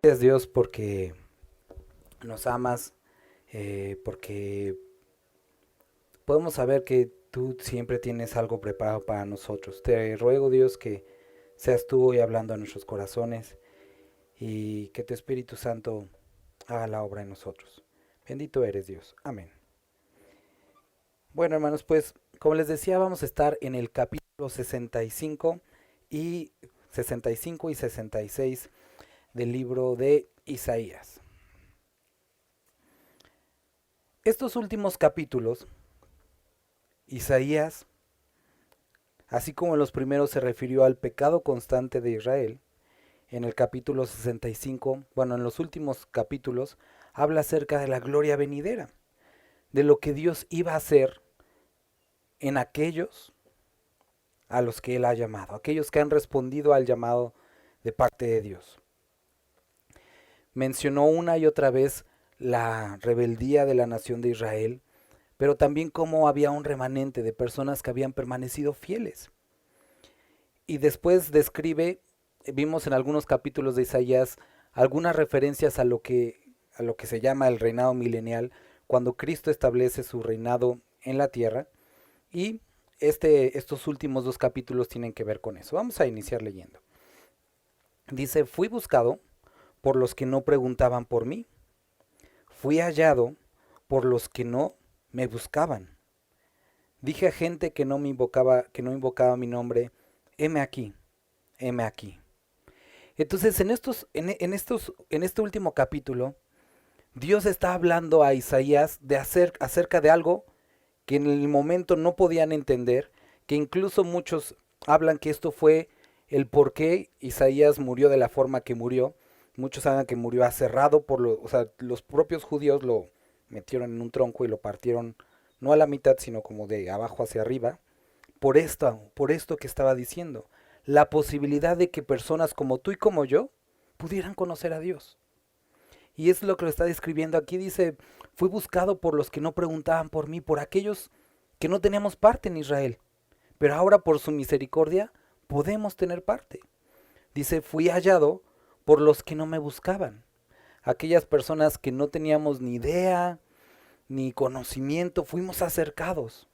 Gracias Dios porque nos amas, porque podemos saber que tú siempre tienes algo preparado para nosotros. Te ruego Dios que seas tú hoy hablando a nuestros corazones y que tu Espíritu Santo haga la obra en nosotros. Bendito eres Dios. Amén. Bueno hermanos, pues como les decía vamos a estar en el capítulo 65 y 66 del libro de Isaías. Estos últimos capítulos, Isaías, así como en los primeros se refirió al pecado constante de Israel, en el capítulo 65, bueno, en los últimos capítulos, habla acerca de la gloria venidera, de lo que Dios iba a hacer en aquellos a los que Él ha llamado, aquellos que han respondido al llamado de parte de Dios. Mencionó una y otra vez la rebeldía de la nación de Israel, pero también cómo había un remanente de personas que habían permanecido fieles. Y después describe, vimos en algunos capítulos de Isaías, algunas referencias a lo que se llama el reinado milenial, cuando Cristo establece su reinado en la tierra, y estos últimos dos capítulos tienen que ver con eso. Vamos a iniciar leyendo. Dice, fui buscado por los que no preguntaban por mí, fui hallado por los que no me buscaban. Dije a gente que que no invocaba mi nombre, heme aquí, heme aquí. Entonces, en este último capítulo, Dios está hablando a Isaías acerca de algo que en el momento no podían entender, que incluso muchos hablan que esto fue el por qué Isaías murió de la forma que murió. Muchos hablan que murió aserrado o sea, los propios judíos lo metieron en un tronco y lo partieron no a la mitad, sino como de abajo hacia arriba, por esto que estaba diciendo, la posibilidad de que personas como tú y como yo pudieran conocer a Dios. Y es lo que lo está describiendo aquí, dice, fui buscado por los que no preguntaban por mí, por aquellos que no teníamos parte en Israel, pero ahora por su misericordia podemos tener parte. Dice, fui hallado por los que no me buscaban, aquellas personas que no teníamos ni idea, ni conocimiento, fuimos acercados.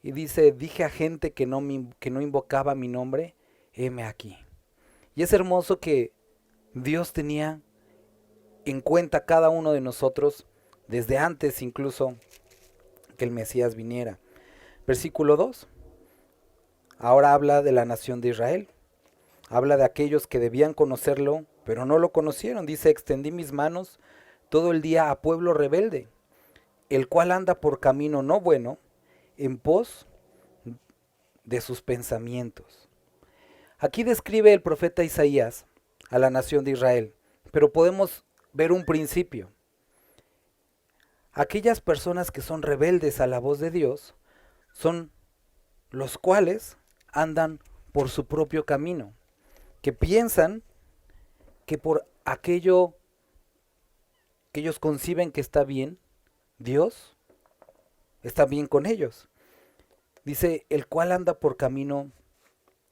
Y dice, dije a gente que no invocaba mi nombre, heme aquí. Y es hermoso que Dios tenía en cuenta cada uno de nosotros desde antes incluso que el Mesías viniera. Versículo 2. Ahora habla de la nación de Israel. Habla de aquellos que debían conocerlo, pero no lo conocieron. Dice, extendí mis manos todo el día a pueblo rebelde, el cual anda por camino no bueno, en pos de sus pensamientos. Aquí describe el profeta Isaías a la nación de Israel, pero podemos ver un principio. Aquellas personas que son rebeldes a la voz de Dios son los cuales andan por su propio camino, que piensan que por aquello que ellos conciben que está bien, Dios está bien con ellos. Dice, el cual anda por camino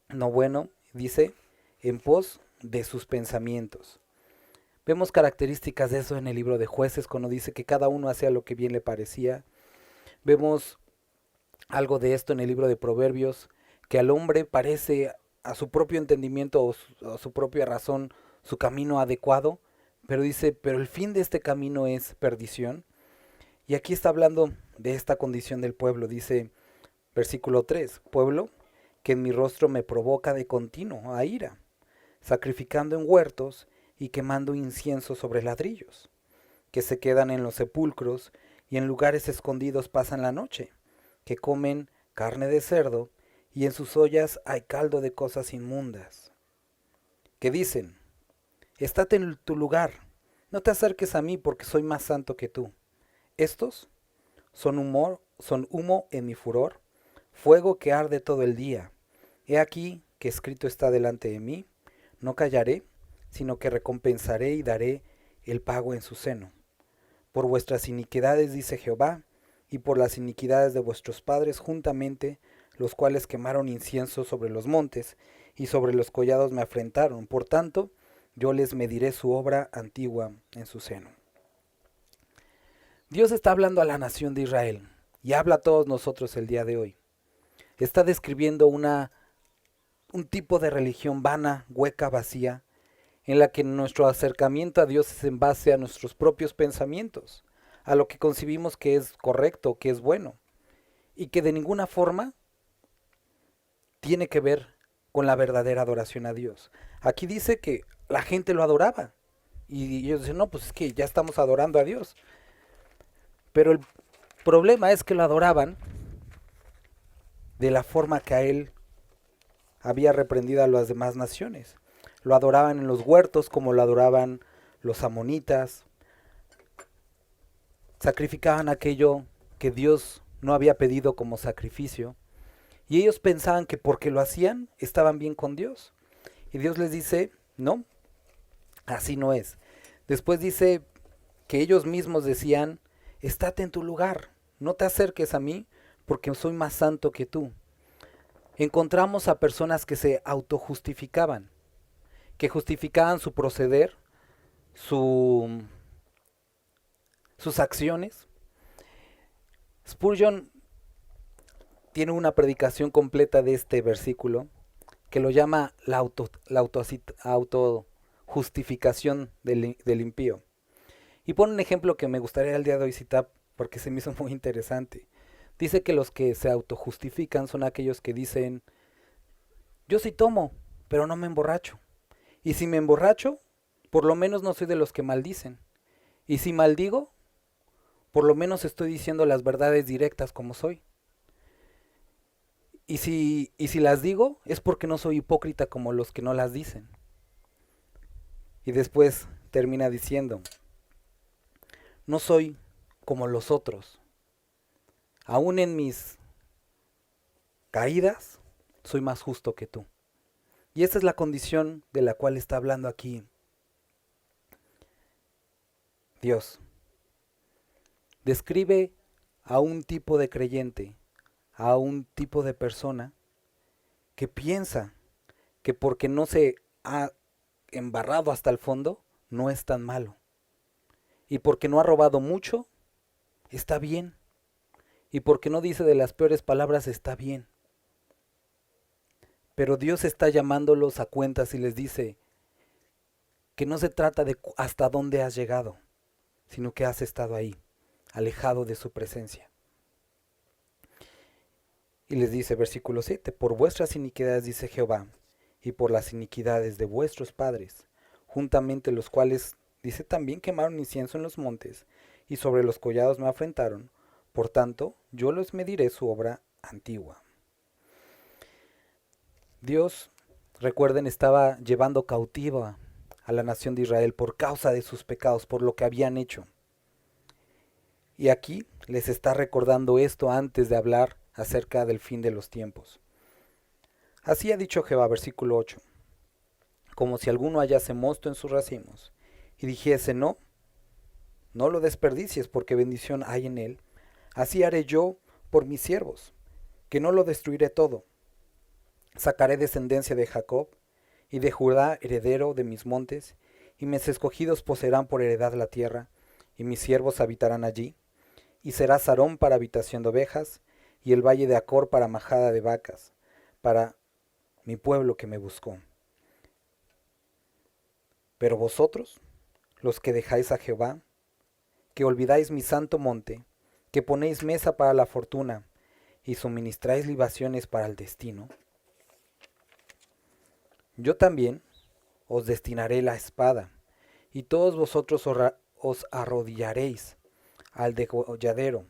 no bueno, dice, en pos de sus pensamientos. Vemos características de eso en el libro de Jueces, cuando dice que cada uno hacía lo que bien le parecía. Vemos algo de esto en el libro de Proverbios, que al hombre parece a su propio entendimiento o a su propia razón su camino adecuado, pero dice, pero el fin de este camino es perdición. Y aquí está hablando de esta condición del pueblo, dice versículo 3, pueblo que en mi rostro me provoca de continuo a ira, sacrificando en huertos y quemando incienso sobre ladrillos, que se quedan en los sepulcros y en lugares escondidos pasan la noche, que comen carne de cerdo y en sus ollas hay caldo de cosas inmundas, que dicen, estate en tu lugar, no te acerques a mí porque soy más santo que tú. Estos son humo en mi furor, fuego que arde todo el día. He aquí que escrito está delante de mí, no callaré, sino que recompensaré y daré el pago en su seno. Por vuestras iniquidades, dice Jehová, y por las iniquidades de vuestros padres juntamente los cuales quemaron incienso sobre los montes, y sobre los collados me afrentaron. Por tanto, yo les mediré su obra antigua en su seno. Dios está hablando a la nación de Israel, y habla a todos nosotros el día de hoy. Está describiendo un tipo de religión vana, hueca, vacía, en la que nuestro acercamiento a Dios es en base a nuestros propios pensamientos, a lo que concibimos que es correcto, que es bueno, y que de ninguna forma tiene que ver con la verdadera adoración a Dios. Aquí dice que la gente lo adoraba, y ellos dicen, no, pues es que ya estamos adorando a Dios. Pero el problema es que lo adoraban de la forma que a él había reprendido a las demás naciones. Lo adoraban en los huertos como lo adoraban los amonitas. Sacrificaban aquello que Dios no había pedido como sacrificio. Y ellos pensaban que porque lo hacían estaban bien con Dios. Y Dios les dice, no, así no es. Después dice que ellos mismos decían, estate en tu lugar, no te acerques a mí porque soy más santo que tú. Encontramos a personas que se autojustificaban, que justificaban su proceder, sus acciones. Spurgeon tiene una predicación completa de este versículo que lo llama la autojustificación del impío. Y pone un ejemplo que me gustaría el día de hoy citar porque se me hizo muy interesante. Dice que los que se autojustifican son aquellos que dicen, yo sí tomo, pero no me emborracho. Y si me emborracho, por lo menos no soy de los que maldicen. Y si maldigo, por lo menos estoy diciendo las verdades directas como soy. Y si las digo, es porque no soy hipócrita como los que no las dicen. Y después termina diciendo, no soy como los otros. Aún en mis caídas, soy más justo que tú. Y esta es la condición de la cual está hablando aquí Dios. Describe a un tipo de creyente, a un tipo de persona que piensa que porque no se ha embarrado hasta el fondo, no es tan malo. Y porque no ha robado mucho, está bien. Y porque no dice de las peores palabras, está bien. Pero Dios está llamándolos a cuentas y les dice que no se trata de hasta dónde has llegado, sino que has estado ahí, alejado de su presencia. Y les dice, versículo 7, por vuestras iniquidades, dice Jehová, y por las iniquidades de vuestros padres, juntamente los cuales, dice también, quemaron incienso en los montes, y sobre los collados me afrentaron, por tanto, yo los mediré su obra antigua. Dios, recuerden, estaba llevando cautiva a la nación de Israel por causa de sus pecados, por lo que habían hecho. Y aquí les está recordando esto antes de hablar acerca del fin de los tiempos. Así ha dicho Jehová, versículo 8, como si alguno hallase mosto en sus racimos, y dijese, no lo desperdicies, porque bendición hay en él, así haré yo por mis siervos, que no lo destruiré todo. Sacaré descendencia de Jacob, y de Judá heredero de mis montes, y mis escogidos poseerán por heredad la tierra, y mis siervos habitarán allí, y será Sarón para habitación de ovejas, y el valle de Acor para majada de vacas, para mi pueblo que me buscó. Pero vosotros, los que dejáis a Jehová, que olvidáis mi santo monte, que ponéis mesa para la fortuna, y suministráis libaciones para el destino, yo también os destinaré la espada, y todos vosotros os arrodillaréis al degolladero,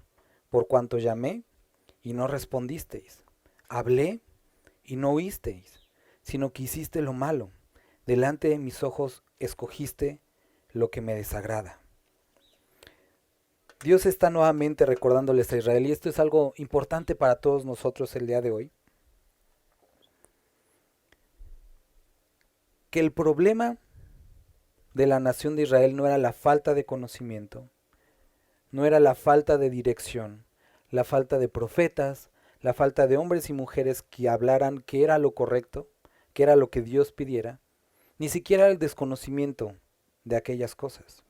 por cuanto llamé y no respondisteis, hablé y no oísteis, sino que hiciste lo malo, delante de mis ojos escogiste lo que me desagrada. Dios está nuevamente recordándoles a Israel, y esto es algo importante para todos nosotros el día de hoy, que el problema de la nación de Israel no era la falta de conocimiento, no era la falta de dirección, la falta de profetas, la falta de hombres y mujeres que hablaran qué era lo correcto, qué era lo que Dios pidiera, ni siquiera el desconocimiento de aquellas cosas.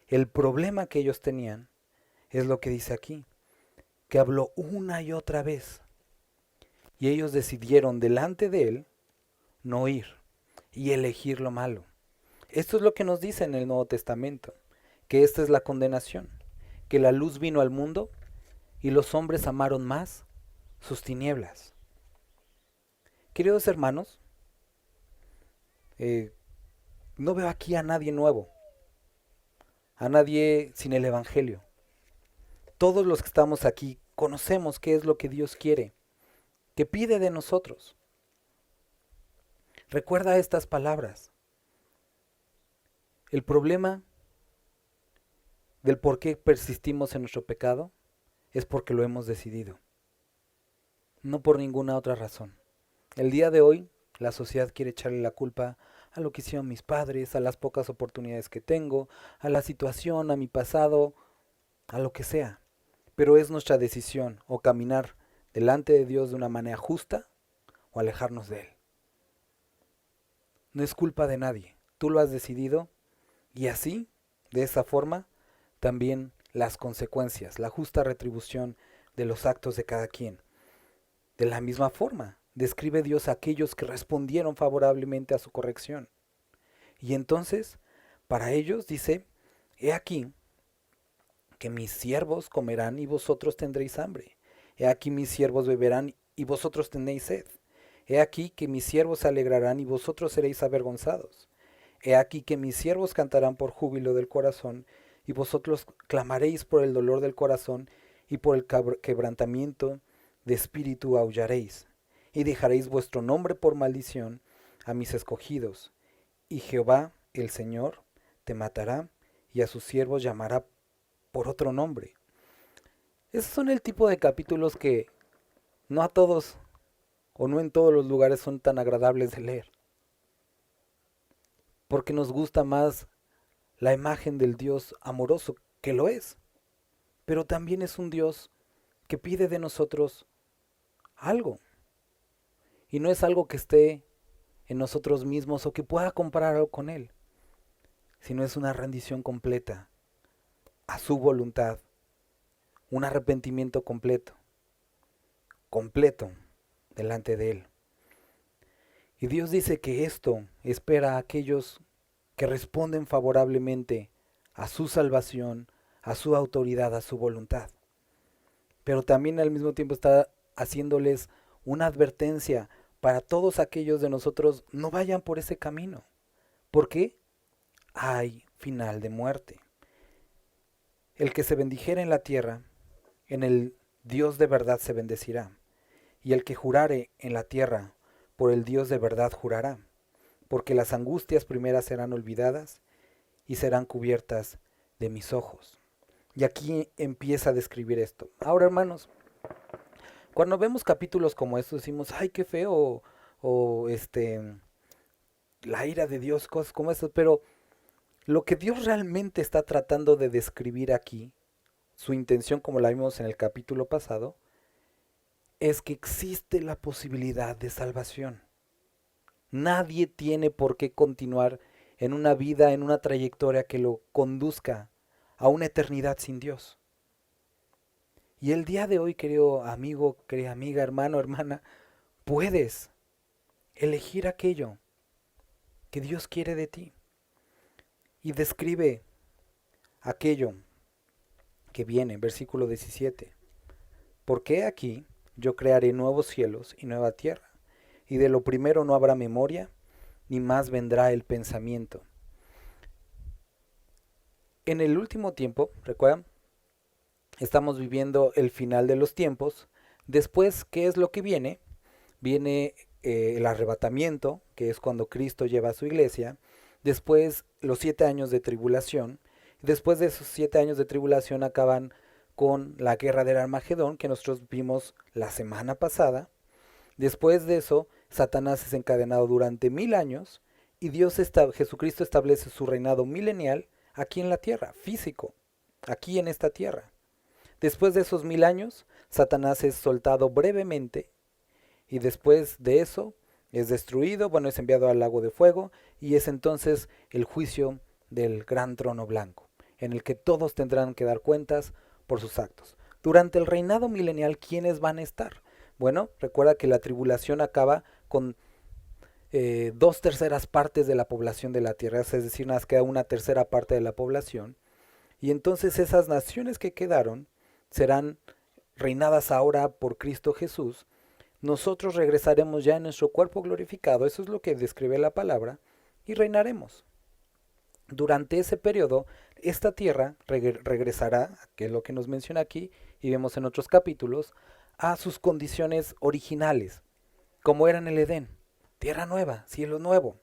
El problema que ellos tenían es lo que dice aquí, que habló una y otra vez, y ellos decidieron delante de él no ir y elegir lo malo. Esto es lo que nos dice en el Nuevo Testamento, que esta es la condenación, que la luz vino al mundo y los hombres amaron más sus tinieblas. Queridos hermanos, no veo aquí a nadie nuevo, a nadie sin el Evangelio. Todos los que estamos aquí conocemos qué es lo que Dios quiere, que pide de nosotros. Recuerda estas palabras. El problema del por qué persistimos en nuestro pecado es porque lo hemos decidido, no por ninguna otra razón. El día de hoy, la sociedad quiere echarle la culpa a lo que hicieron mis padres, a las pocas oportunidades que tengo, a la situación, a mi pasado, a lo que sea. Pero es nuestra decisión o caminar delante de Dios de una manera justa o alejarnos de Él. No es culpa de nadie, tú lo has decidido y así, de esa forma, también las consecuencias, la justa retribución de los actos de cada quien. De la misma forma, describe Dios a aquellos que respondieron favorablemente a su corrección. Y entonces, para ellos dice, he aquí que mis siervos comerán y vosotros tendréis hambre. He aquí mis siervos beberán y vosotros tendréis sed. He aquí que mis siervos se alegrarán y vosotros seréis avergonzados. He aquí que mis siervos cantarán por júbilo del corazón y vosotros clamaréis por el dolor del corazón y por el quebrantamiento de espíritu aullaréis. Y dejaréis vuestro nombre por maldición a mis escogidos. Y Jehová, el Señor, te matará y a sus siervos llamará por otro nombre. Esos son el tipo de capítulos que no a todos o no en todos los lugares son tan agradables de leer. Porque nos gusta más la imagen del Dios amoroso, que lo es. Pero también es un Dios que pide de nosotros algo. Y no es algo que esté en nosotros mismos o que pueda compararlo con Él, sino es una rendición completa a su voluntad, un arrepentimiento completo delante de Él. Y Dios dice que esto espera a aquellos que responden favorablemente a su salvación, a su autoridad, a su voluntad. Pero también al mismo tiempo está haciéndoles una advertencia para todos aquellos de nosotros, no vayan por ese camino. ¿Por qué? Hay final de muerte. El que se bendijere en la tierra, en el Dios de verdad se bendecirá. Y el que jurare en la tierra, por el Dios de verdad jurará. Porque las angustias primeras serán olvidadas y serán cubiertas de mis ojos. Y aquí empieza a describir esto. Ahora, hermanos, cuando vemos capítulos como estos decimos, ay, qué feo, o la ira de Dios, cosas como esas, pero lo que Dios realmente está tratando de describir aquí, su intención como la vimos en el capítulo pasado, es que existe la posibilidad de salvación. Nadie tiene por qué continuar en una vida, en una trayectoria que lo conduzca a una eternidad sin Dios. Y el día de hoy, querido amigo, querida amiga, hermano, hermana, puedes elegir aquello que Dios quiere de ti. Y describe aquello que viene, versículo 17. Porque aquí yo crearé nuevos cielos y nueva tierra, y de lo primero no habrá memoria, ni más vendrá el pensamiento. En el último tiempo, ¿recuerdan? Estamos viviendo el final de los tiempos. Después, ¿qué es lo que viene? Viene el arrebatamiento, que es cuando Cristo lleva a su iglesia. Después, los 7 años de tribulación. Después de esos 7 años de tribulación acaban con la guerra del Armagedón, que nosotros vimos la semana pasada. Después de eso, Satanás es encadenado durante 1000 años y Jesucristo establece su reinado milenial aquí en la tierra, físico, aquí en esta tierra. Después de esos 1000 años, Satanás es soltado brevemente y después de eso es destruido, bueno, es enviado al lago de fuego y es entonces el juicio del gran trono blanco, en el que todos tendrán que dar cuentas por sus actos. Durante el reinado milenial, ¿quiénes van a estar? Bueno, recuerda que la tribulación acaba con 2/3 de la población de la tierra, es decir, nos queda 1/3 parte de la población, y entonces esas naciones que quedaron serán reinadas ahora por Cristo Jesús. Nosotros regresaremos ya en nuestro cuerpo glorificado, eso es lo que describe la palabra, y reinaremos. Durante ese periodo, esta tierra regresará, que es lo que nos menciona aquí, y vemos en otros capítulos, a sus condiciones originales, como era en el Edén, tierra nueva, cielo nuevo.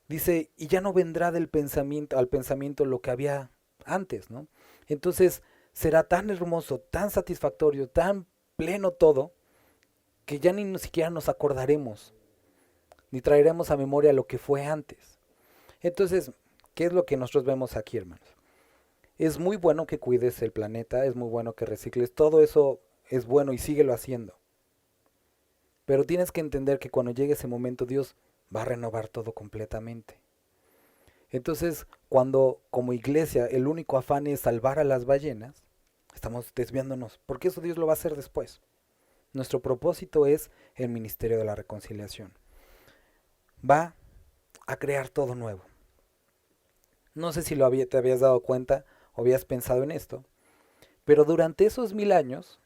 Dice, y ya no vendrá del pensamiento al pensamiento lo que había antes, ¿no? Entonces será tan hermoso, tan satisfactorio, tan pleno todo, que ya ni siquiera nos acordaremos, ni traeremos a memoria lo que fue antes. Entonces, ¿qué es lo que nosotros vemos aquí, hermanos? Es muy bueno que cuides el planeta, es muy bueno que recicles, todo eso es bueno y síguelo haciendo. Pero tienes que entender que cuando llegue ese momento Dios va a renovar todo completamente. Entonces, cuando como iglesia el único afán es salvar a las ballenas, estamos desviándonos, porque eso Dios lo va a hacer después. Nuestro propósito es el ministerio de la reconciliación. Va a crear todo nuevo. No sé si te habías dado cuenta o habías pensado en esto, pero durante esos 1000 años,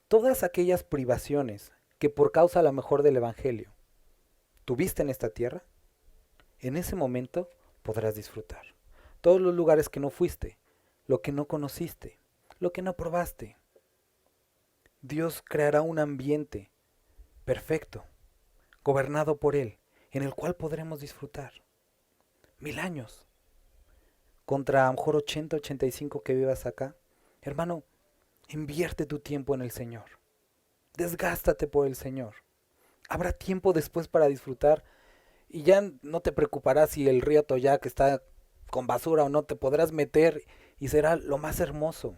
todas aquellas privaciones que por causa a lo mejor del Evangelio tuviste en esta tierra, en ese momento podrás disfrutar. Todos los lugares que no fuiste, lo que no conociste, lo que no probaste. Dios creará un ambiente perfecto, gobernado por Él, en el cual podremos disfrutar. 1000 años. Contra a lo mejor 80, 85 que vivas acá. Hermano, invierte tu tiempo en el Señor. Desgástate por el Señor. Habrá tiempo después para disfrutar y ya no te preocuparás si el río Toyac está con basura o no, te podrás meter y será lo más hermoso.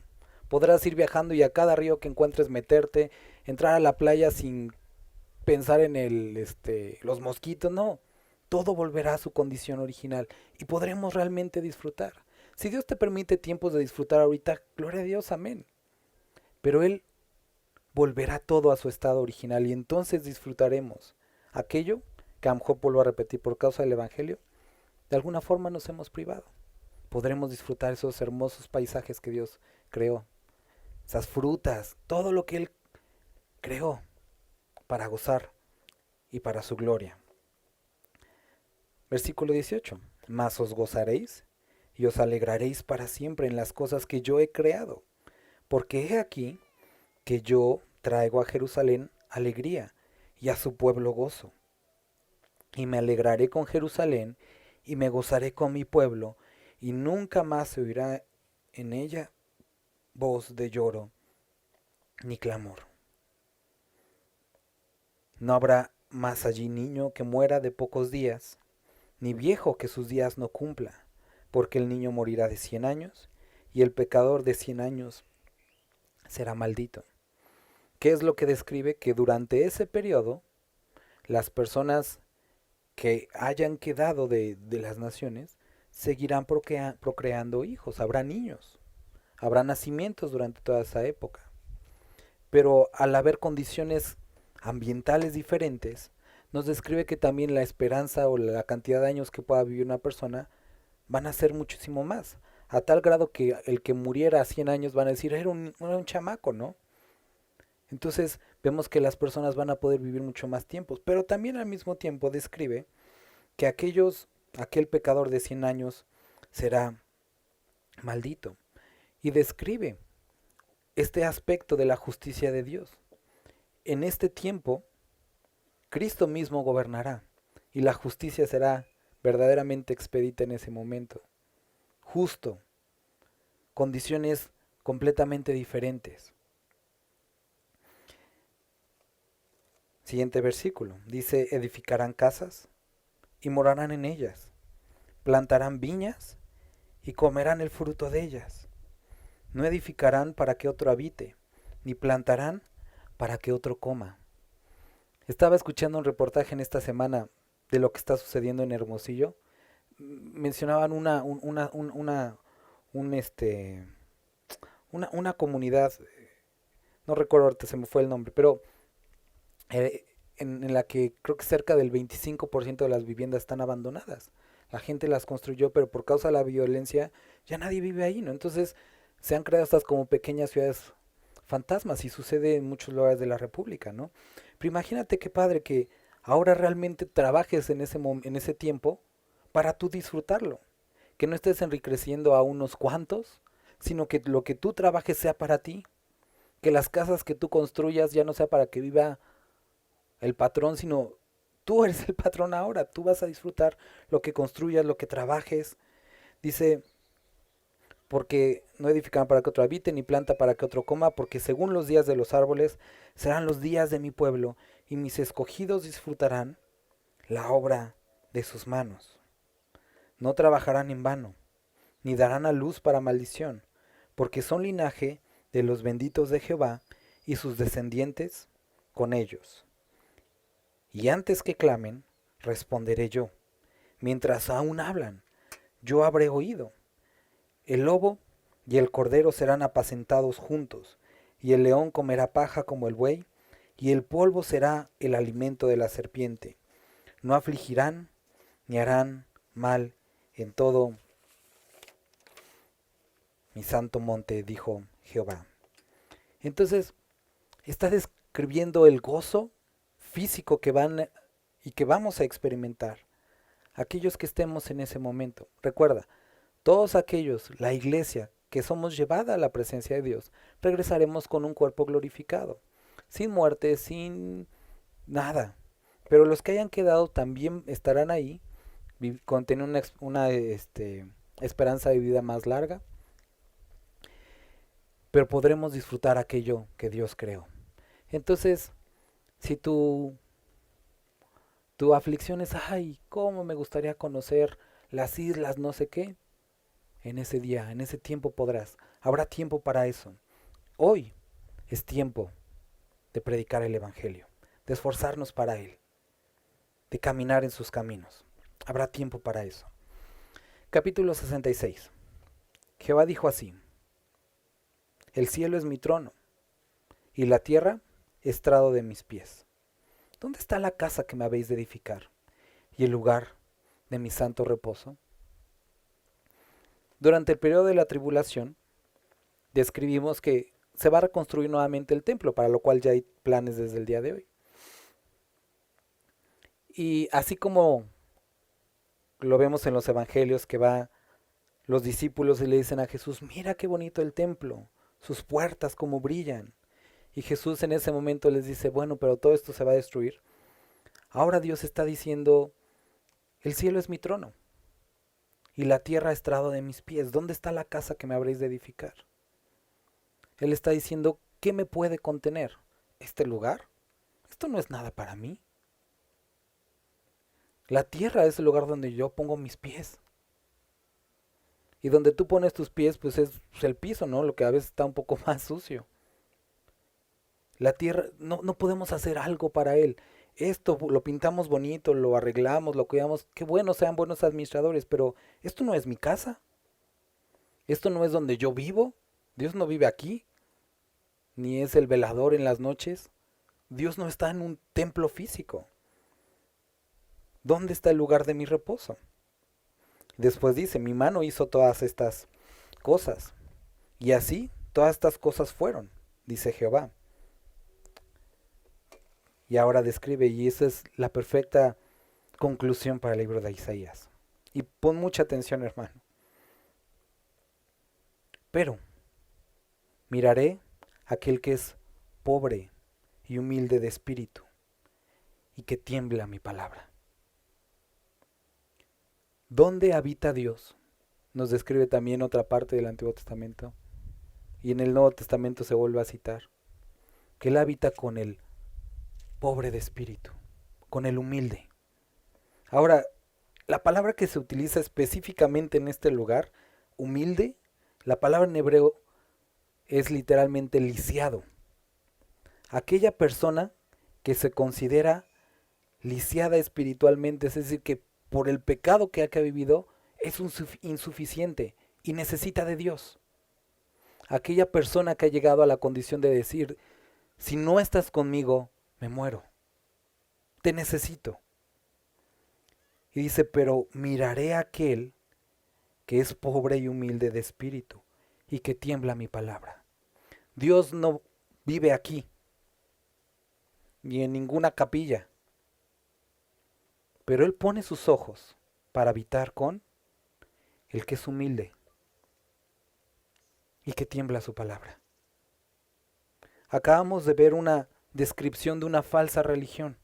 Podrás ir viajando y a cada río que encuentres meterte, entrar a la playa sin pensar en los mosquitos, no. Todo volverá a su condición original y podremos realmente disfrutar. Si Dios te permite tiempos de disfrutar ahorita, gloria a Dios, amén. Pero Él volverá todo a su estado original y entonces disfrutaremos aquello que a lo mejor vuelvo a repetir por causa del Evangelio, de alguna forma nos hemos privado. Podremos disfrutar esos hermosos paisajes que Dios creó, esas frutas, todo lo que Él creó para gozar y para su gloria. Versículo 18. Mas os gozaréis y os alegraréis para siempre en las cosas que yo he creado, porque he aquí que yo traigo a Jerusalén alegría y a su pueblo gozo. Y me alegraré con Jerusalén y me gozaré con mi pueblo, y nunca más se oirá en ella voz de lloro ni clamor. No habrá más allí niño que muera de pocos días, ni viejo que sus días no cumpla, porque el niño morirá de 100 años, y el pecador de 100 años será maldito. ¿Qué es lo que describe? Que durante ese periodo, las personas que hayan quedado de las naciones seguirán procreando hijos, habrá niños, habrá nacimientos durante toda esa época. Pero al haber condiciones ambientales diferentes, nos describe que también la esperanza o la cantidad de años que pueda vivir una persona van a ser muchísimo más, a tal grado que el que muriera a 100 años van a decir, era un chamaco, ¿no? Entonces vemos que las personas van a poder vivir mucho más tiempo, pero también al mismo tiempo describe que aquel pecador de 100 años será maldito. Y describe este aspecto de la justicia de Dios. En este tiempo, Cristo mismo gobernará y la justicia será verdaderamente expedita en ese momento. Justo, condiciones completamente diferentes. Siguiente versículo, dice, edificarán casas y morarán en ellas, plantarán viñas y comerán el fruto de ellas. No edificarán para que otro habite, ni plantarán para que otro coma. Estaba escuchando un reportaje en esta semana de lo que está sucediendo en Hermosillo. Mencionaban una comunidad, no recuerdo ahorita, se me fue el nombre, pero en la que creo que cerca del 25% de las viviendas están abandonadas. La gente las construyó, pero por causa de la violencia ya nadie vive ahí, ¿no? Entonces se han creado estas como pequeñas ciudades fantasmas y sucede en muchos lugares de la República, ¿no? Pero imagínate qué padre que ahora realmente trabajes en ese tiempo para tú disfrutarlo. Que no estés enriqueciendo a unos cuantos, sino que lo que tú trabajes sea para ti. Que las casas que tú construyas ya no sea para que viva el patrón, sino tú eres el patrón ahora. Tú vas a disfrutar lo que construyas, lo que trabajes. Dice, porque no edifican para que otro habite, ni planta para que otro coma, porque según los días de los árboles serán los días de mi pueblo, y mis escogidos disfrutarán la obra de sus manos. No trabajarán en vano, ni darán a luz para maldición, porque son linaje de los benditos de Jehová, y sus descendientes con ellos. Y antes que clamen, responderé yo. Mientras aún hablan, yo habré oído. El lobo y el cordero serán apacentados juntos, y el león comerá paja como el buey, y el polvo será el alimento de la serpiente. No afligirán ni harán mal en todo mi santo monte, dijo Jehová. Entonces, está describiendo el gozo físico que van y que vamos a experimentar aquellos que estemos en ese momento. Recuerda, todos aquellos, la iglesia, que somos llevada a la presencia de Dios, regresaremos con un cuerpo glorificado, sin muerte, sin nada. Pero los que hayan quedado también estarán ahí, con tener una esperanza de vida más larga, pero podremos disfrutar aquello que Dios creó. Entonces, si tu aflicción es, ay, cómo me gustaría conocer las islas, no sé qué, en ese día, en ese tiempo podrás. Habrá tiempo para eso. Hoy es tiempo de predicar el Evangelio, de esforzarnos para Él, de caminar en sus caminos. Habrá tiempo para eso. Capítulo 66. Jehová dijo así: el cielo es mi trono, y la tierra estrado de mis pies. ¿Dónde está la casa que me habéis de edificar, y el lugar de mi santo reposo? Durante el periodo de la tribulación, describimos que se va a reconstruir nuevamente el templo, para lo cual ya hay planes desde el día de hoy. Y así como lo vemos en los evangelios, que va los discípulos y le dicen a Jesús, mira qué bonito el templo, sus puertas como brillan. Y Jesús en ese momento les dice, bueno, pero todo esto se va a destruir. Ahora Dios está diciendo, el cielo es mi trono, y la tierra estrado de mis pies. ¿Dónde está la casa que me habréis de edificar? Él está diciendo, ¿qué me puede contener? ¿Este lugar? Esto no es nada para mí. La tierra es el lugar donde yo pongo mis pies. Y donde tú pones tus pies, pues es el piso, ¿no? Lo que a veces está un poco más sucio. La tierra, no podemos hacer algo para Él. Esto lo pintamos bonito, lo arreglamos, lo cuidamos. Qué bueno, sean buenos administradores, pero esto no es mi casa. Esto no es donde yo vivo. Dios no vive aquí, ni es el velador en las noches. Dios no está en un templo físico. ¿Dónde está el lugar de mi reposo? Después dice, mi mano hizo todas estas cosas. Y así todas estas cosas fueron, dice Jehová. Y ahora describe, y esa es la perfecta conclusión para el libro de Isaías. Y pon mucha atención, hermano. Pero miraré a aquel que es pobre y humilde de espíritu, y que tiembla mi palabra. ¿Dónde habita Dios? Nos describe también otra parte del Antiguo Testamento. Y en el Nuevo Testamento se vuelve a citar que Él habita con el pobre de espíritu, con el humilde. Ahora, la palabra que se utiliza específicamente en este lugar, humilde, la palabra en hebreo es literalmente lisiado. Aquella persona que se considera lisiada espiritualmente, es decir, que por el pecado que ha vivido es insuficiente y necesita de Dios. Aquella persona que ha llegado a la condición de decir, si no estás conmigo, me muero. Te necesito. Y dice, pero miraré a aquel que es pobre y humilde de espíritu y que tiembla mi palabra. Dios no vive aquí, ni en ninguna capilla, pero Él pone sus ojos para habitar con el que es humilde y que tiembla su palabra. Acabamos de ver una descripción de una falsa religión.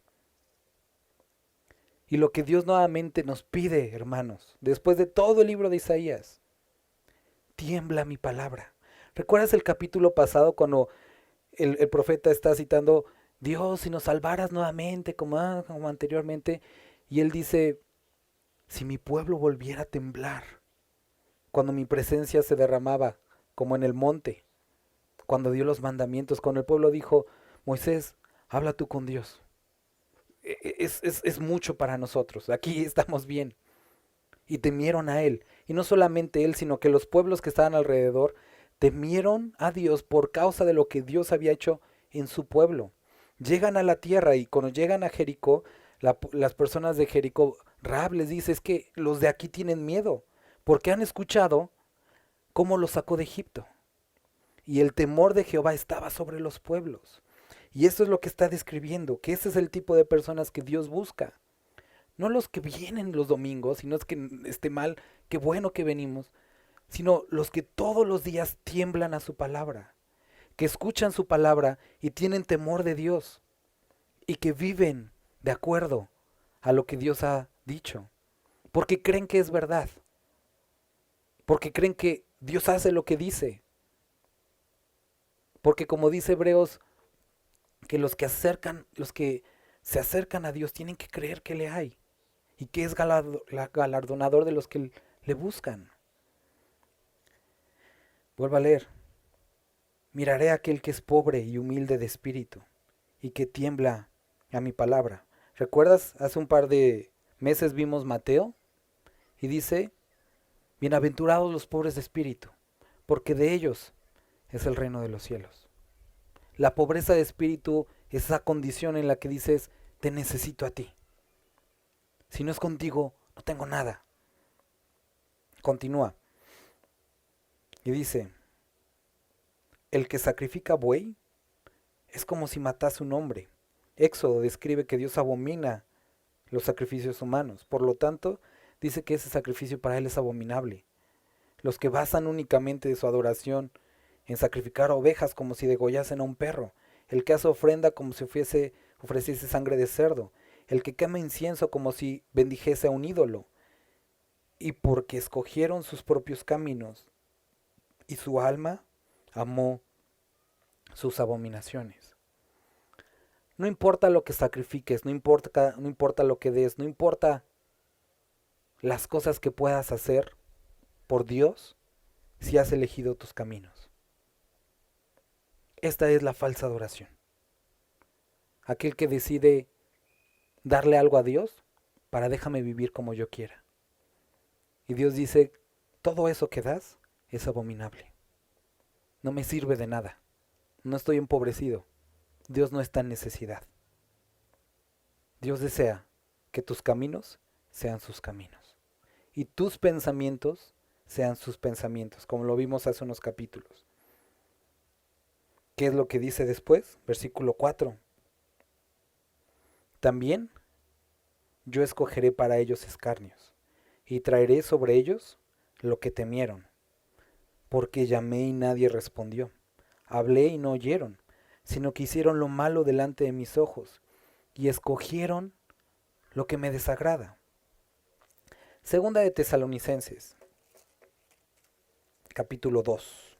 Y lo que Dios nuevamente nos pide, hermanos, después de todo el libro de Isaías, tiembla mi palabra. ¿Recuerdas el capítulo pasado cuando el profeta está citando, Dios, si nos salvaras nuevamente como anteriormente? Y él dice, si mi pueblo volviera a temblar, cuando mi presencia se derramaba, como en el monte, cuando dio los mandamientos, cuando el pueblo dijo, Moisés, habla tú con Dios. Es mucho para nosotros, aquí estamos bien. Y temieron a él. Y no solamente él, sino que los pueblos que estaban alrededor temieron a Dios por causa de lo que Dios había hecho en su pueblo. Llegan a la tierra y cuando llegan a Jericó, las personas de Jericó, Rahab les dice, es que los de aquí tienen miedo, porque han escuchado cómo los sacó de Egipto. Y el temor de Jehová estaba sobre los pueblos. Y eso es lo que está describiendo, que ese es el tipo de personas que Dios busca. No los que vienen los domingos, y no es que esté mal, qué bueno que venimos, sino los que todos los días tiemblan a su palabra, que escuchan su palabra y tienen temor de Dios, y que viven de acuerdo a lo que Dios ha dicho, porque creen que es verdad, porque creen que Dios hace lo que dice, porque como dice Hebreos, que los que se acercan a Dios tienen que creer que le hay y que es galardonador de los que le buscan. Vuelvo a leer. Miraré a aquel que es pobre y humilde de espíritu y que tiembla a mi palabra. ¿Recuerdas? Hace un par de meses vimos Mateo y dice, bienaventurados los pobres de espíritu, porque de ellos es el reino de los cielos. La pobreza de espíritu es esa condición en la que dices, te necesito a ti. Si no es contigo, no tengo nada. Continúa. Y dice, el que sacrifica buey es como si matase un hombre. Éxodo describe que Dios abomina los sacrificios humanos. Por lo tanto, dice que ese sacrificio para él es abominable. Los que basan únicamente su adoración en sacrificar ovejas como si degollasen a un perro. El que hace ofrenda como si ofreciese sangre de cerdo. El que quema incienso como si bendijese a un ídolo. Y porque escogieron sus propios caminos y su alma amó sus abominaciones. No importa lo que sacrifiques, no importa lo que des, no importa las cosas que puedas hacer por Dios si has elegido tus caminos. Esta es la falsa adoración. Aquel que decide darle algo a Dios para déjame vivir como yo quiera. Y Dios dice, todo eso que das es abominable. No me sirve de nada. No estoy empobrecido. Dios no está en necesidad. Dios desea que tus caminos sean sus caminos y tus pensamientos sean sus pensamientos, como lo vimos hace unos capítulos. ¿Qué es lo que dice después? Versículo 4. También yo escogeré para ellos escarnios y traeré sobre ellos lo que temieron, porque llamé y nadie respondió, hablé y no oyeron, sino que hicieron lo malo delante de mis ojos y escogieron lo que me desagrada. Segunda de Tesalonicenses, capítulo 2.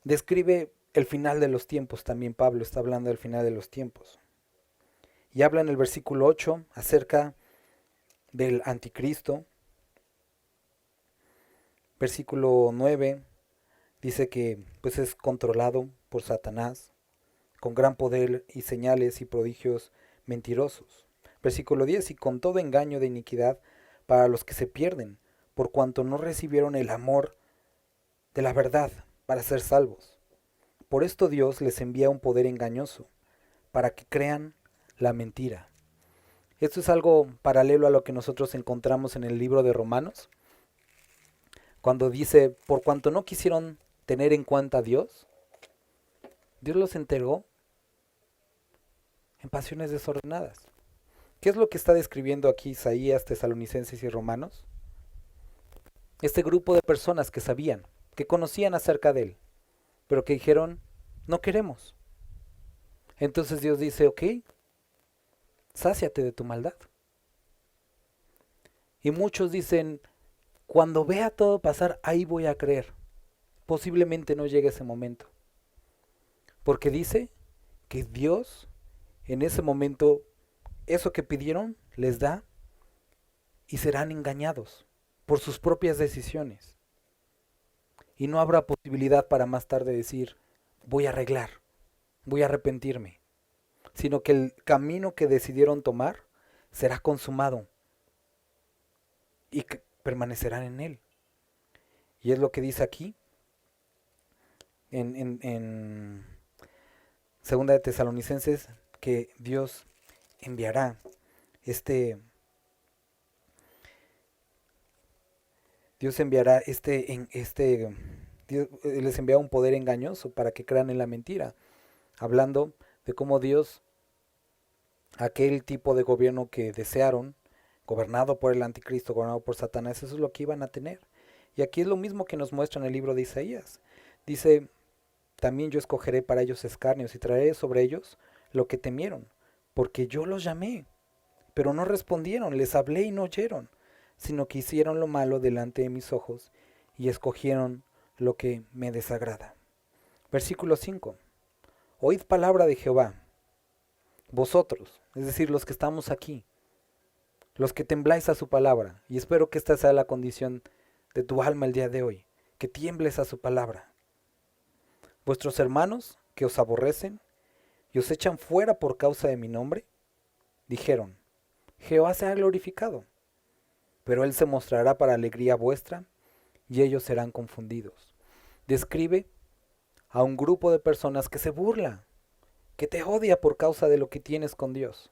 Describe el final de los tiempos, también Pablo está hablando del final de los tiempos. Y habla en el versículo 8 acerca del anticristo. Versículo 9, Dice que pues es controlado por Satanás, con gran poder y señales y prodigios mentirosos. Versículo 10, y con todo engaño de iniquidad para los que se pierden, por cuanto no recibieron el amor de la verdad para ser salvos. Por esto Dios les envía un poder engañoso, para que crean la mentira. Esto es algo paralelo a lo que nosotros encontramos en el libro de Romanos, cuando dice, por cuanto no quisieron tener en cuenta a Dios, Dios los entregó en pasiones desordenadas. ¿Qué es lo que está describiendo aquí Isaías, Tesalonicenses y Romanos? Este grupo de personas que sabían, que conocían acerca de él, pero que dijeron, no queremos. Entonces Dios dice, ok, sáciate de tu maldad. Y muchos dicen, cuando vea todo pasar, ahí voy a creer. Posiblemente no llegue ese momento. Porque dice que Dios en ese momento, eso que pidieron, les da y serán engañados por sus propias decisiones. Y no habrá posibilidad para más tarde decir, voy a arreglar, voy a arrepentirme. Sino que el camino que decidieron tomar será consumado y que permanecerán en él. Y es lo que dice aquí en Segunda de Tesalonicenses, que Dios enviará Dios les envía un poder engañoso para que crean en la mentira, hablando de cómo Dios, aquel tipo de gobierno que desearon, gobernado por el anticristo, gobernado por Satanás, eso es lo que iban a tener. Y aquí es lo mismo que nos muestra en el libro de Isaías. Dice, también yo escogeré para ellos escarnios y traeré sobre ellos lo que temieron, porque yo los llamé, pero no respondieron, les hablé y no oyeron, sino que hicieron lo malo delante de mis ojos y escogieron lo que me desagrada. Versículo 5. Oíd palabra de Jehová, vosotros, es decir, los que estamos aquí, los que tembláis a su palabra, y espero que esta sea la condición de tu alma el día de hoy, que tiembles a su palabra. Vuestros hermanos que os aborrecen y os echan fuera por causa de mi nombre, dijeron, Jehová se ha glorificado, pero él se mostrará para alegría vuestra, y ellos serán confundidos. Describe a un grupo de personas que se burla, que te odia por causa de lo que tienes con Dios.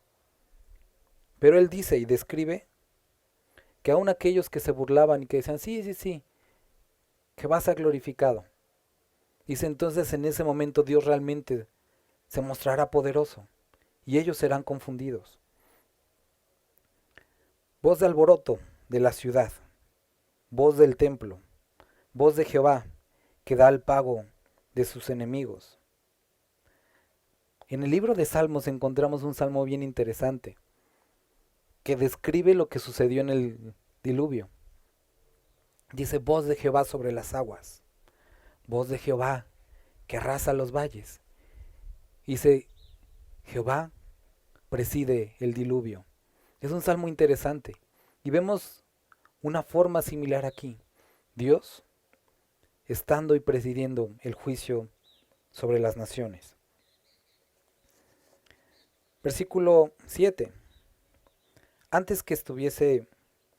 Pero él dice y describe que aun aquellos que se burlaban y que decían, sí, Jehová se ha glorificado. Dice entonces en ese momento Dios realmente se mostrará poderoso y ellos serán confundidos. Voz de alboroto de la ciudad, voz del templo, voz de Jehová que da el pago de sus enemigos. En el libro de Salmos encontramos un salmo bien interesante que describe lo que sucedió en el diluvio. Dice, voz de Jehová sobre las aguas, voz de Jehová que arrasa los valles. Dice, Jehová preside el diluvio. Es un salmo interesante. Y vemos una forma similar aquí. Dios estando y presidiendo el juicio sobre las naciones. Versículo 7. Antes que estuviese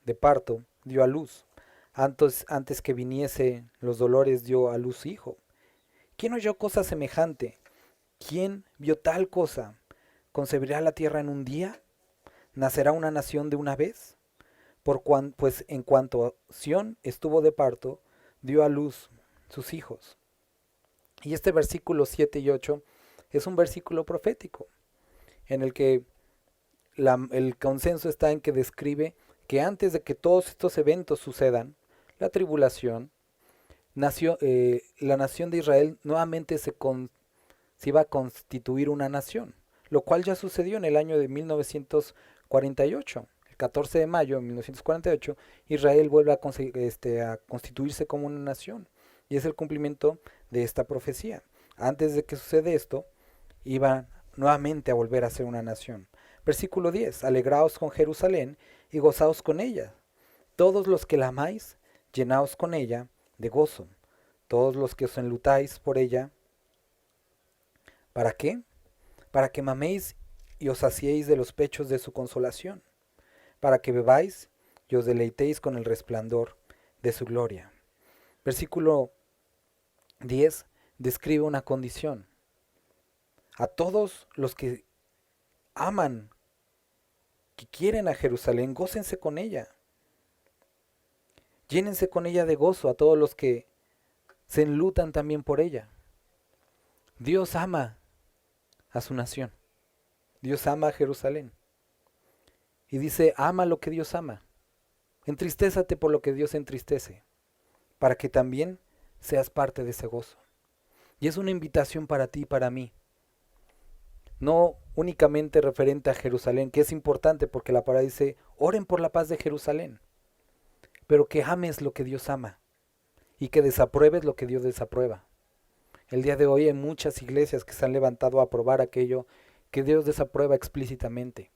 de parto, dio a luz. Antes que viniese los dolores, dio a luz hijo. ¿Quién oyó cosa semejante? ¿Quién vio tal cosa? ¿Concebirá la tierra en un día? ¿Nacerá una nación de una vez? Pues en cuanto Sión estuvo de parto, dio a luz sus hijos. Y este versículo 7 y 8 es un versículo profético, en el que el consenso está en que describe que antes de que todos estos eventos sucedan, la tribulación, la nación de Israel nuevamente se iba a constituir una nación, lo cual ya sucedió en el año de 1948. El 14 de mayo de 1948, Israel vuelve a constituirse como una nación. Y es el cumplimiento de esta profecía. Antes de que suceda esto, iban nuevamente a volver a ser una nación. Versículo 10. Alegraos con Jerusalén y gozaos con ella. Todos los que la amáis, llenaos con ella de gozo. todos los que os enlutáis por ella. ¿Para qué? Para que maméis y os saciéis de los pechos de su consolación, para que bebáis y os deleitéis con el resplandor de su gloria. Versículo 10 describe una condición. A todos los que aman, que quieren a Jerusalén, gócense con ella. Llénense con ella de gozo a todos los que se enlutan también por ella. Dios ama a su nación. Dios ama a Jerusalén. Y dice, ama lo que Dios ama. Entristézate por lo que Dios entristece, para que también seas parte de ese gozo. Y es una invitación para ti y para mí. No únicamente referente a Jerusalén, que es importante porque la palabra dice, oren por la paz de Jerusalén, pero que ames lo que Dios ama y que desapruebes lo que Dios desaprueba. El día de hoy hay muchas iglesias que se han levantado a aprobar aquello que Dios desaprueba explícitamente.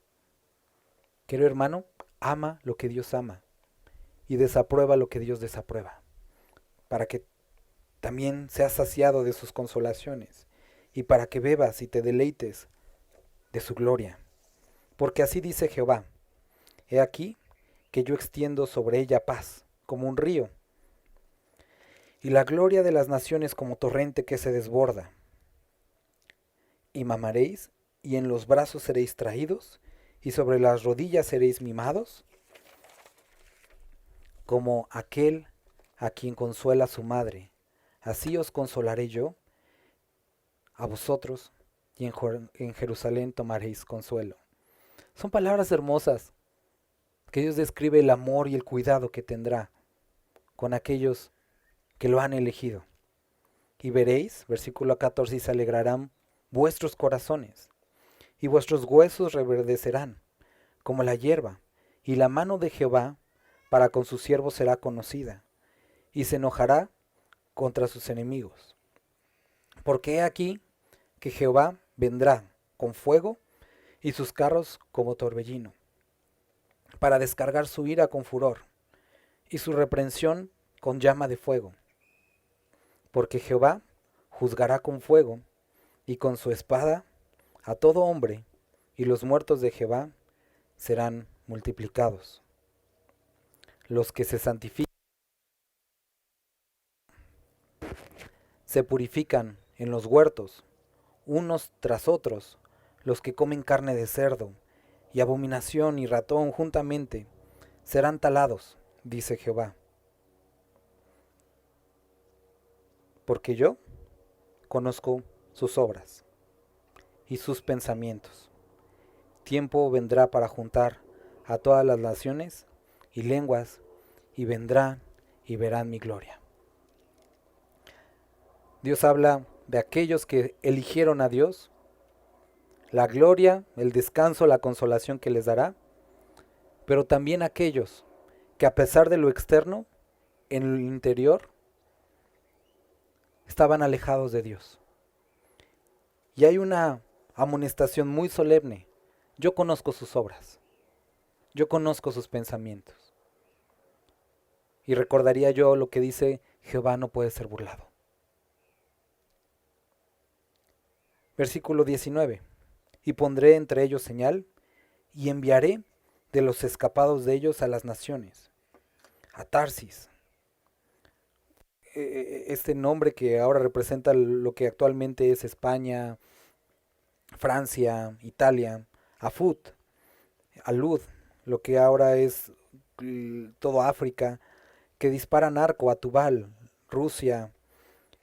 Querido hermano, ama lo que Dios ama y desaprueba lo que Dios desaprueba, para que también seas saciado de sus consolaciones y para que bebas y te deleites de su gloria. Porque así dice Jehová, he aquí que yo extiendo sobre ella paz, como un río, y la gloria de las naciones como torrente que se desborda. Y mamaréis, y en los brazos seréis traídos, y sobre las rodillas seréis mimados, como aquel a quien consuela su madre. Así os consolaré yo, a vosotros, y en Jerusalén tomaréis consuelo. Son palabras hermosas, que Dios describe el amor y el cuidado que tendrá con aquellos que lo han elegido. Y veréis, versículo 14, y se alegrarán vuestros corazones, y vuestros huesos reverdecerán, como la hierba, y la mano de Jehová para con sus siervos será conocida, y se enojará contra sus enemigos. Porque he aquí que Jehová vendrá con fuego, y sus carros como torbellino, para descargar su ira con furor, y su reprensión con llama de fuego. Porque Jehová juzgará con fuego, y con su espada a todo hombre, y los muertos de Jehová serán multiplicados. Los que se santifican se purifican en los huertos, unos tras otros, los que comen carne de cerdo, y abominación y ratón juntamente, serán talados, dice Jehová. Porque yo conozco sus obras y sus pensamientos. Tiempo vendrá para juntar a todas las naciones y lenguas, y vendrán y verán mi gloria. Dios habla de aquellos que eligieron a Dios, la gloria, el descanso, la consolación que les dará, pero también aquellos que a pesar de lo externo, en el interior, estaban alejados de Dios. Y hay una amonestación muy solemne. Yo conozco sus obras, yo conozco sus pensamientos. Y recordaría yo lo que dice, Jehová no puede ser burlado. Versículo 19. Y pondré entre ellos señal, y enviaré de los escapados de ellos a las naciones, a Tarsis. Este nombre que ahora representa lo que actualmente es España, Francia, Italia, a Fut, a Lud, lo que ahora es todo África, que disparan arco a Tubal, Rusia,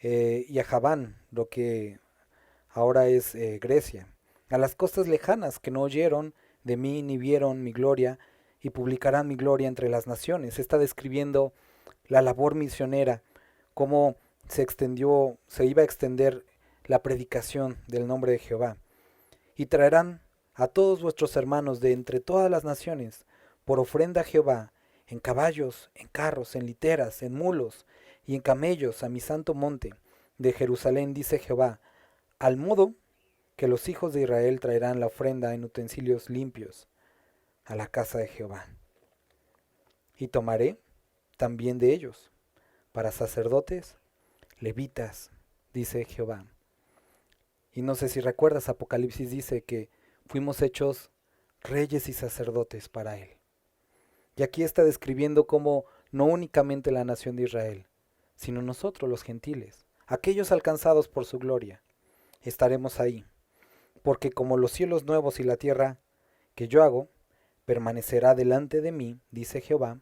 y a Javán, lo que ahora es Grecia, a las costas lejanas que no oyeron de mí ni vieron mi gloria, y publicarán mi gloria entre las naciones. Está describiendo la labor misionera, cómo se iba a extender la predicación del nombre de Jehová. Y traerán a todos vuestros hermanos de entre todas las naciones, por ofrenda a Jehová, en caballos, en carros, en literas, en mulos y en camellos, a mi santo monte de Jerusalén, dice Jehová, al modo que los hijos de Israel traerán la ofrenda en utensilios limpios a la casa de Jehová. Y tomaré también de ellos, para sacerdotes, levitas, dice Jehová. Y no sé si recuerdas, Apocalipsis dice que fuimos hechos reyes y sacerdotes para Él. Y aquí está describiendo cómo no únicamente la nación de Israel, sino nosotros los gentiles, aquellos alcanzados por su gloria, estaremos ahí. Porque como los cielos nuevos y la tierra que yo hago, permanecerá delante de mí, dice Jehová,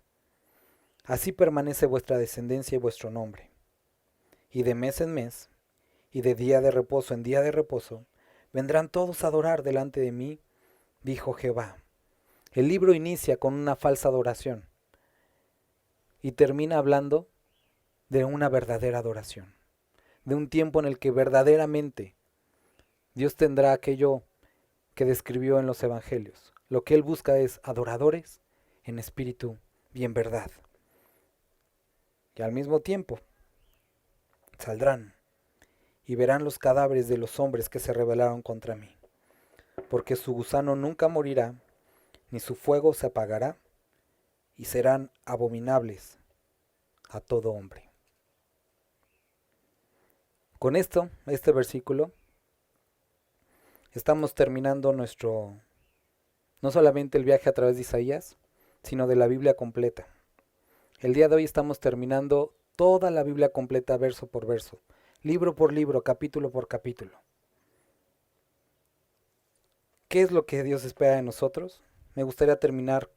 así permanece vuestra descendencia y vuestro nombre. Y de mes en mes, y de día de reposo en día de reposo, vendrán todos a adorar delante de mí, dijo Jehová. El libro inicia con una falsa adoración y termina hablando de una verdadera adoración, de un tiempo en el que verdaderamente Dios tendrá aquello que describió en los evangelios. Lo que Él busca es adoradores en espíritu y en verdad. Y al mismo tiempo saldrán y verán los cadáveres de los hombres que se rebelaron contra mí, porque su gusano nunca morirá, ni su fuego se apagará, y serán abominables a todo hombre. Con esto, este versículo, estamos terminando no solamente el viaje a través de Isaías, sino de la Biblia completa. El día de hoy estamos terminando toda la Biblia completa, verso por verso, libro por libro, capítulo por capítulo. ¿Qué es lo que Dios espera de nosotros? Me gustaría terminar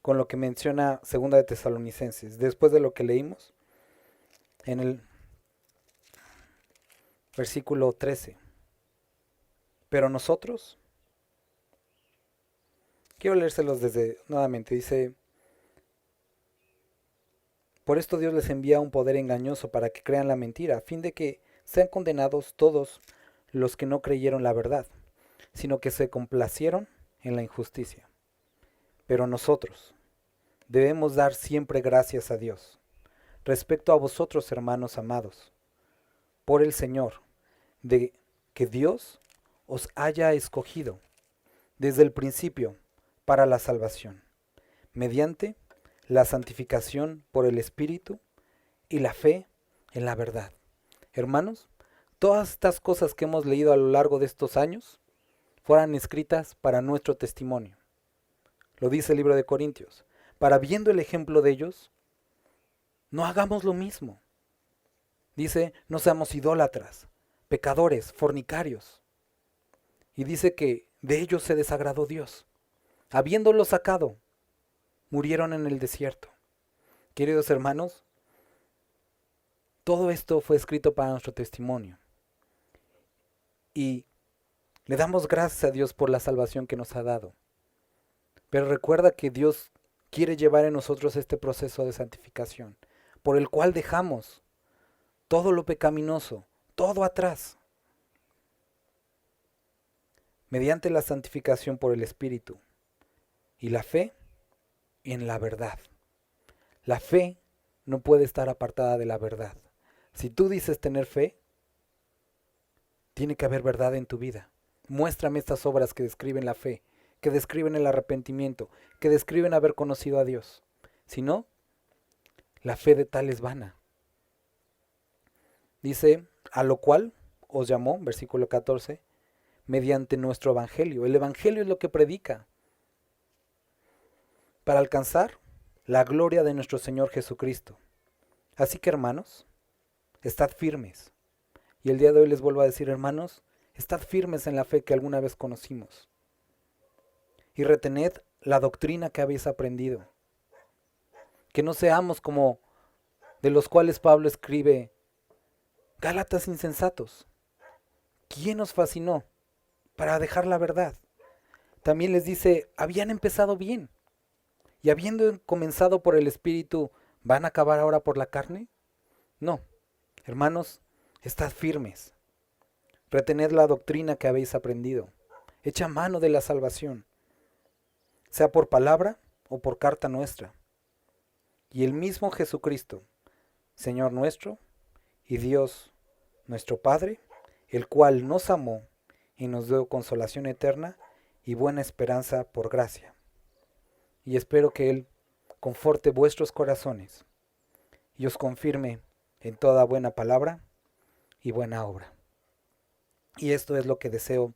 con lo que menciona Segunda de Tesalonicenses, después de lo que leímos en el versículo 13. Pero nosotros, quiero leérselos nuevamente, dice: por esto Dios les envía un poder engañoso para que crean la mentira, a fin de que sean condenados todos los que no creyeron la verdad, sino que se complacieron en la injusticia. Pero nosotros debemos dar siempre gracias a Dios, respecto a vosotros, hermanos amados, por el Señor, de que Dios os haya escogido desde el principio para la salvación, mediante la santificación por el Espíritu y la fe en la verdad. Hermanos, todas estas cosas que hemos leído a lo largo de estos años fueran escritas para nuestro testimonio. Lo dice el libro de Corintios. Para viendo el ejemplo de ellos, no hagamos lo mismo. Dice, no seamos idólatras, pecadores, fornicarios. Y dice que de ellos se desagradó Dios. Habiéndolo sacado, murieron en el desierto. Queridos hermanos, todo esto fue escrito para nuestro testimonio. Y le damos gracias a Dios por la salvación que nos ha dado. Pero recuerda que Dios quiere llevar en nosotros este proceso de santificación, por el cual dejamos todo lo pecaminoso, todo atrás, mediante la santificación por el Espíritu y la fe en la verdad. La fe no puede estar apartada de la verdad. Si tú dices tener fe, tiene que haber verdad en tu vida. Muéstrame estas obras que describen la fe, que describen el arrepentimiento, que describen haber conocido a Dios. Si no, la fe de tal es vana. Dice, a lo cual os llamó, versículo 14, mediante nuestro evangelio. El evangelio es lo que predica, para alcanzar la gloria de nuestro Señor Jesucristo. Así que, hermanos, estad firmes. Y el día de hoy les vuelvo a decir, hermanos, estad firmes en la fe que alguna vez conocimos. Y retened la doctrina que habéis aprendido. Que no seamos como de los cuales Pablo escribe, Gálatas insensatos. ¿Quién os fascinó para dejar la verdad? También les dice, habían empezado bien. Y habiendo comenzado por el Espíritu, ¿van a acabar ahora por la carne? No, hermanos, estad firmes. Retened la doctrina que habéis aprendido. Echa mano de la salvación, sea por palabra o por carta nuestra. Y el mismo Jesucristo, Señor nuestro y Dios nuestro Padre, el cual nos amó y nos dio consolación eterna y buena esperanza por gracia. Y espero que Él conforte vuestros corazones y os confirme en toda buena palabra y buena obra. Y esto es lo que deseo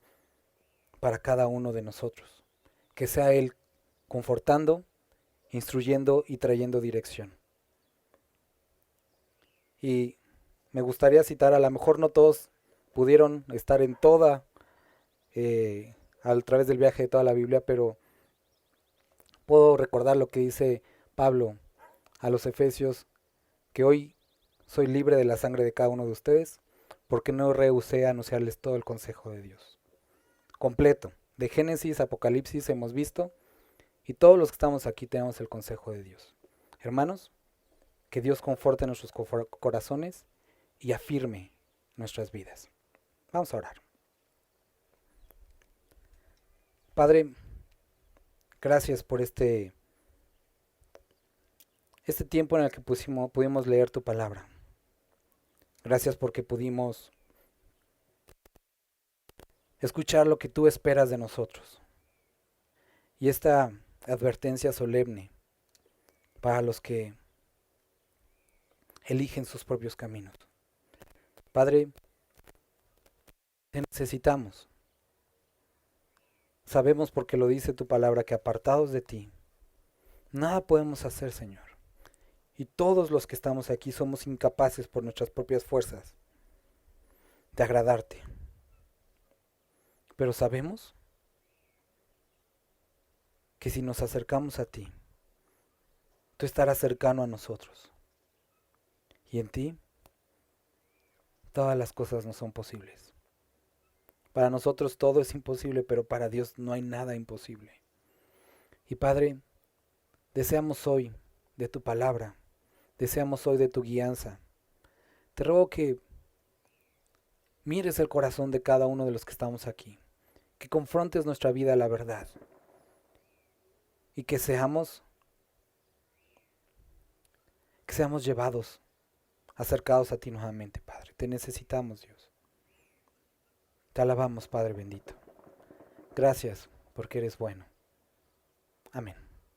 para cada uno de nosotros, que sea Él confortando, instruyendo y trayendo dirección. Y me gustaría citar, a lo mejor no todos pudieron estar en toda, a través del viaje de toda la Biblia, pero puedo recordar lo que dice Pablo a los Efesios, que hoy soy libre de la sangre de cada uno de ustedes, porque no rehusé anunciarles todo el consejo de Dios. Completo, de Génesis, Apocalipsis hemos visto, y todos los que estamos aquí tenemos el consejo de Dios. Hermanos, que Dios conforte nuestros corazones y afirme nuestras vidas. Vamos a orar. Padre, gracias por este tiempo en el que pudimos leer tu palabra. Gracias porque pudimos escuchar lo que tú esperas de nosotros. Y esta advertencia solemne para los que eligen sus propios caminos. Padre, te necesitamos. Sabemos porque lo dice tu palabra que apartados de ti, nada podemos hacer, Señor. Y todos los que estamos aquí somos incapaces por nuestras propias fuerzas de agradarte. Pero sabemos que si nos acercamos a ti, tú estarás cercano a nosotros. Y en ti, todas las cosas no son posibles. Para nosotros todo es imposible, pero para Dios no hay nada imposible. Y Padre, deseamos hoy de tu palabra, deseamos hoy de tu guianza. Te ruego que mires el corazón de cada uno de los que estamos aquí, que confrontes nuestra vida a la verdad y que seamos llevados, acercados a ti nuevamente, Padre. Te necesitamos, Dios. Te alabamos, Padre bendito. Gracias porque eres bueno. Amén.